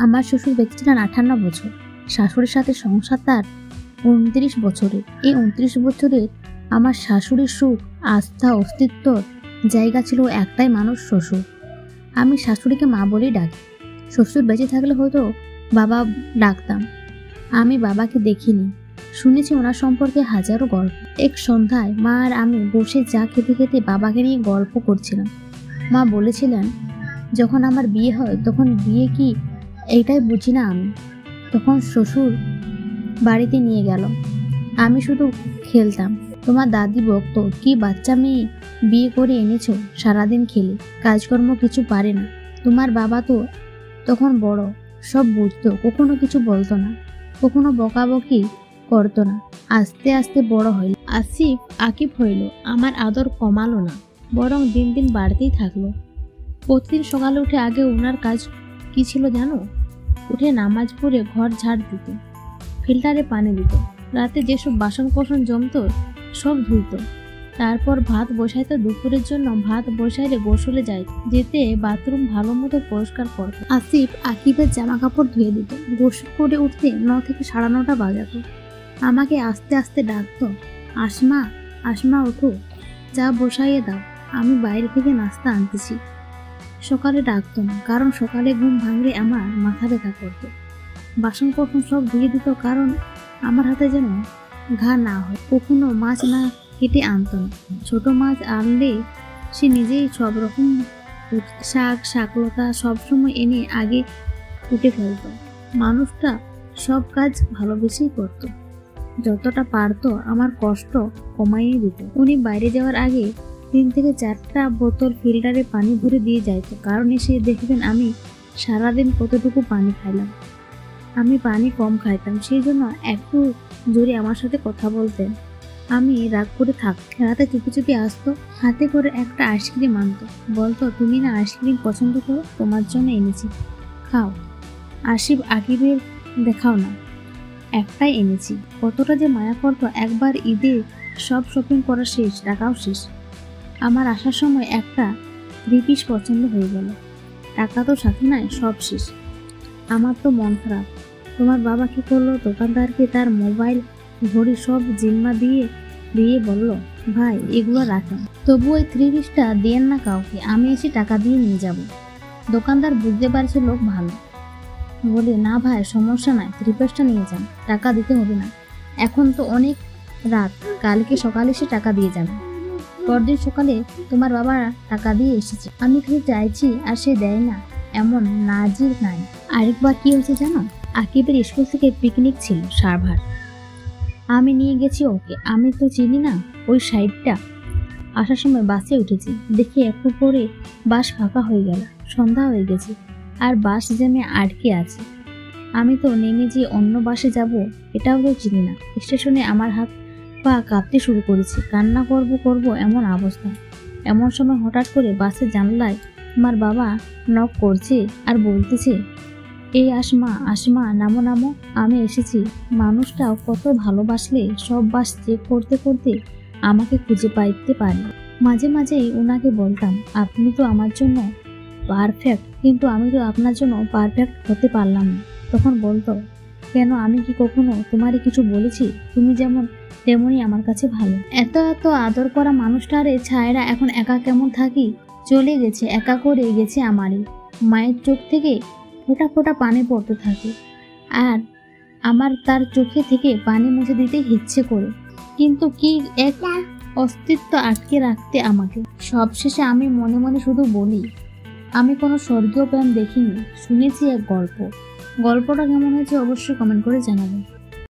আমার শ্বশুর বেঁচেছিলেন 58 বছর। শাশুড়ির সাথে সংসার তার 29 বছরের। এই 29 বছরের আমার শাশুড়ির সুখ, আস্থা, অস্তিত্বর জায়গা ছিল একটাই মানুষ, শ্বশুর। আমি শাশুড়িকে মা বলেই ডাকি। শ্বশুর বেঁচে থাকলে হয়তো বাবা ডাকতাম। আমি বাবাকে দেখিনি, শুনেছি ওনার সম্পর্কে হাজারো গল্প। এক সন্ধ্যায় মা আর আমি বসে চা খেতে খেতে বাবাকে নিয়ে গল্প করছিলাম। মা বলেছিলেন, যখন আমার বিয়ে হয় তখন বিয়ে কি এইটাই বুঝি না আমি। তখন শ্বশুর বাড়িতে নিয়ে গেল, আমি শুধু খেলতাম। তোমার দাদি বকতো, কি বাচ্চা মেয়ে বিয়ে করে এনেছো, সারাদিন খেলে, কাজকর্ম কিছু পারে না। তোমার বাবা তো তখন বড়, সব বুঝতো, কখনো কিছু বলতো না, কখনো বকাবকি করতো না। আস্তে আস্তে বড় হইল, আকিব হইল। আমার আদর কমালো না, বরং দিন দিন বাড়তেই থাকলো। প্রতিদিন সকালে উঠে আগে ওনার কাজ কি ছিল জানো? উঠে নামাজ পড়ে ঘর ঝাড় দিত, ফিল্টারে পানি দিত, রাতে যেসব বাসন কোসন জমতো সব ধুইত, তারপর ভাত বসাইতো। দুপুরের জন্য ভাত বসাইলে গোসলে যাইত, যেতে বাথরুম ভালো মতো পরিষ্কার করত। আসিফ আকিবের জামা কাপড় ধুয়ে দিত। গোসল করে উঠতে 9 থেকে 9:30 বাজাতো। আমাকে আস্তে আস্তে ডাকতো, আসমা, আসমা ওঠো, চা বসাইয়ে দাও, আমি বাইরে থেকে নাস্তা আনতেছি। সকালে ডাকতো না, কারণ সকালে ঘুম ভাঙলে আমার মাথা ব্যথা করতো। বাসন কোসন সব ধুয়ে দিত, কারণ আমার হাতে যেন ঘা না হয়। কখনো মাছ না কেটে আনতো না। ছোট মাছ আনলে সে নিজেই সব রকম শাক শাকলতা সবসময় এনে আগে কুটে ফেলতো। মানুষটা সব কাজ ভালোবেসেই করতো, যতটা পারতো আমার কষ্ট কমাইয়ে দিত। উনি বাইরে যাওয়ার আগে 3 থেকে 4টা বোতল ফিল্টারে পানি ভরে দিয়ে যাইতো, কারণ এসে দেখবেন আমি সারাদিন কতটুকু পানি খাইলাম। আমি পানি কম খাইতাম, সেই জন্য একটু জোরে আমার সাথে কথা বলতেন। আমি রাগ করে থাকতাম। রাতে চুপি চুপি আসতো, হাতে করে একটা আইসক্রিম আনতো, বলতো, তুমি না আইসক্রিম পছন্দ করো, তোমার জন্য এনেছি, খাও। আসিফ আকিবের দেখাও না, একটাই এনেছি। কতটা যে মায়া করতো। একবার ঈদে সব শপিং করা শেষ, টাকাও শেষ। আমার আসার সময় একটা 3 পিস পছন্দ হয়ে গেল, টাকা তো সাথে নাই, সব শেষ। আমার তো মন খারাপ। তোমার বাবা কি করলো? দোকানদারকে তার মোবাইল, ঘড়ি সব জিম্মা দিয়ে বলল, ভাই এগুলো রাখেন, তবু ওই 3 পিসটা দেন না কাউকে, আমি এসে টাকা দিয়ে নিয়ে যাব। দোকানদার বুঝতে পারছে লোক ভালো, বলে, না ভাই সমস্যা নাই, 3 পিসটা নিয়ে যান, টাকা দিতে হবে না, এখন তো অনেক রাত, কালকে সকালে এসে টাকা দিয়ে যাবে। পরদিন সকালে তোমার বাবা টাকা দিয়ে এসেছে। আমি শুধু চাইছি আর সে দেয় না, এমন নাজির নাই। আরেকবার কি হয়েছে জানো? আকিবের স্কুল থেকে পিকনিক ছিল সাভার, আমি নিয়ে গেছি ওকে। আমি তো চিনি না ওই সাইডটা। আসার সময় বাসে উঠেছি, দেখি একটু পরে বাস ফাঁকা হয়ে গেল, সন্ধ্যা হয়ে গেছে আর বাস জ্যামে আটকে আছে। আমি তো নেমে যে অন্য বাসে যাব এটাও তো চিনি না। স্টেশনে আমার হাত পা কাঁপতে শুরু করেছে, কান্না করব এমন অবস্থা। এমন সময় হঠাৎ করে বাসের জানলায় আমার বাবা নক করছে আর বলতেছে, এই আসমা, আসমা নামো নামো, আমি এসেছি। মানুষটা কত ভালোবাসলে সব বাস চেক করতে করতে আমাকে খুঁজে পাইতে পারে। মাঝে মাঝেই ওনাকে বলতাম, আপনি তো আমার জন্য পারফেক্ট, কিন্তু আমি তো আপনার জন্য পারফেক্ট হতে পারলাম না। তখন বলতো, কেন, আমি কি কখনো তোমারে কিছু বলেছি? তুমি যেমন তেমনই আমার কাছে ভালো। এত এত আদর করা মানুষটারে ছায়রা এখন একা কেমন থাকি, চলে গেছে, একা করে গেছে আমারই। মায়ের চোখ থেকে ফোঁটা ফোঁটা পানি পড়তে থাকে, আর আমার তার চোখে থেকে পানি মুছে দিতে ইচ্ছে করে, কিন্তু কি এক অস্তিত্ব আটকে রাখতে আমাকে। সবশেষে আমি মনে মনে শুধু বলি, আমি কোনো স্বর্গীয় প্রেম দেখিনি, শুনেছি এক গল্প। গল্পটা কেমন হয়েছে অবশ্যই কমেন্ট করে জানাবেন।